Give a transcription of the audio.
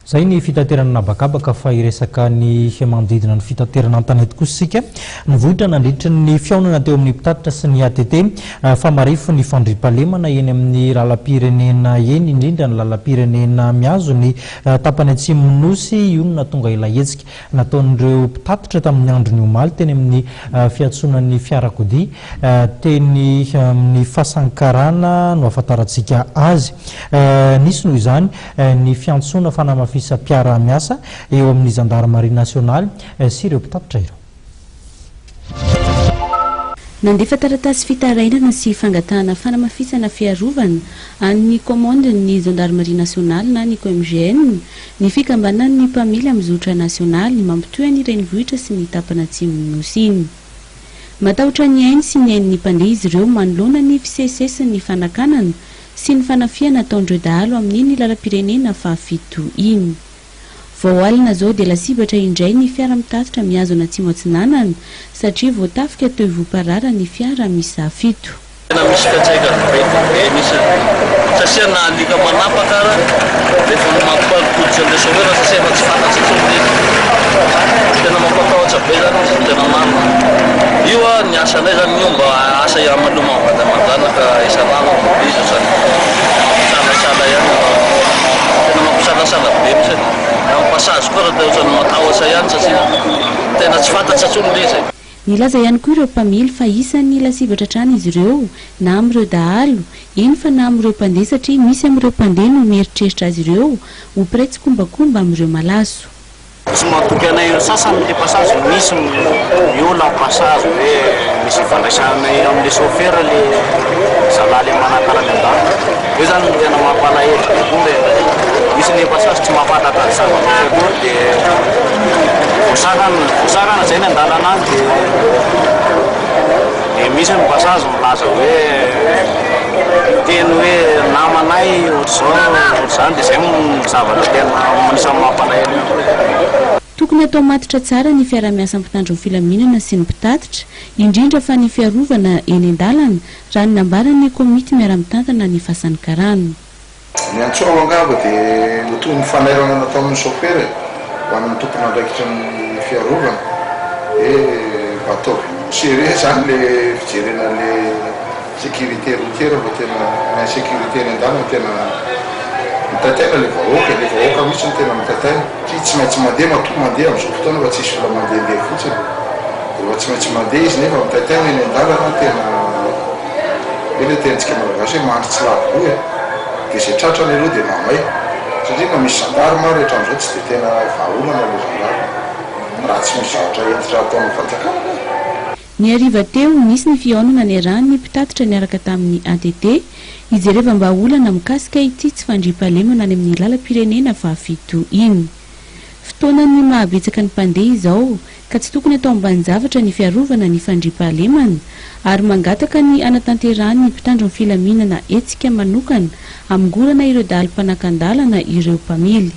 Zay ny fitaterana nabakabaka fa iresaka ny manodidina ny fitaterana an-tanety kosa sika nivohitra nandritra ny fiaonana teo amin'ny mpitatitra sy ny ATT fa marifo ny fandriampahalemana eny amin'ny lalam-pirenena eny indrindra ny lalam-pirenena miazo ny tapany Atsimonosy io no natonga ilahetsika nataon'ireo mpitatitra tamin'ny andro ny omaly teny amin'ny fiatsonan'ny fiarakodia teny amin'ny fasankarana no ahafantarantsika azy nisy noho izany ny fiantsona fanamafisa mpiara-miasa eo amin'ny gendarmerie nationale sy ireo mpitapitra ireo. Nandefa taratasy fitarainana sy fangatahana fanamafisana fiarovana amin'ny commande-ny gendarmerie nationale na ny COMGN ny fikambanan'ny mpamily amin'ny zotra nasionaly mampitohy ny renivohitra sy ny tapana Atsimonosy iny. Matahotra ny ainy sy ny ain'ny mpandeha izy ireo manoloana ny fisesesin'ny fanakanana sy ny fanafiana ataondreo dahalo amin'iny lalam-pirenena fahafito iny. Vao alina zao dia lasibatra indray ny fiara mitatitra miazo Atsimo Atsinanana satria voatafika teo voaparara ny fiara misa fito. Tena misy fiantraikany be misy satria na alika manapaka rehefa mampalikodotra an'ilay chauffeur satria efa tsy fantatry intsony tena mampatahotra be zany tena marina. Io ny asanay zany io mba asa amaloma mivadamadana ka isan'andro izy zany salasala ihany tena mampisalasala be mihitsy passage koa raha ohatrany matahotra ihany satria tena tsy fantatry intsony ilay izy. Nilaza ihany koa ireo mpamily fa isan'ny lasibatra trano izy ireo na amin'ireo dahalo eny fa na amin'ireo mpandeha satria misy amin'ireo mpandeha no mieritreritra azy ireo ho piray tsy kombakomba amin'ireo malaso. Sy mahatoky anay sasany le passage misy miola passage hoe misy ifandraisanay amin'le chauffeur le zalaly manakarany an-dàlana hoe zany no tena mampalahelo kombe misy le passage tsy mahafantatra ny zava-misy dia osakana zay ny an-dàlana azy dia misy ny passage milaza hoe teny hoe namanay ohatr'izany dia zay zavatra tena anisany mampalahelo. Tokony atao matitra tsara ny fiara-miasa mpitandro ny filaminana sy ny mpitatitra indrindra fa ny fiarovana eny an-dàlana raha ny nambaran'ny komity miara-mitantana ny fasan'ny karana. Ny antsoa angamba dia toy ny fanairana nataon'ny chauffeur ho an'ny tompona andraikitra ny fiarovana mba ataovy sérieux zany le fijerena le sécurité routière mba tena na sécurité ny an-dàlana tena mitataina le vahoaka misy ny tena mitataina tsy maintsy mandeha matoa mandeha amin'izao fotoana fa tsisy vola mandehandeha fotsiny dia fa tsy maintsy mandeha izy nefa mitataina eny an-dàlana tena ele tentsika malagasy hoe mandry tsy lavy dia izay tratrany aloha dia mamay satria na misy gendarme rehetra amin'izao tsy dia tena vahaolana le gendarme raha tsy misy zavatra entitra ataon'ny fanjakana. Ny hariva teo nisy ny fihaonana ny ran'ny mpitatitra niaraka tamin'ny ATT ijereva mba olana mikasika ity tsy fandriampahalemana any amin'ny lalam-pirenena fahafito iny. Fotoanan'ny mahabetsaka ny mpandeha izao ka tsy tokony atao ambanin-javatra ny fiarovana ny fandriampahalemana ary mangataka ny anatanterahany mpitandro ny filaminana etsika manokana amingorana ireo dahalo mpanakan-dàlana ireo mpamily.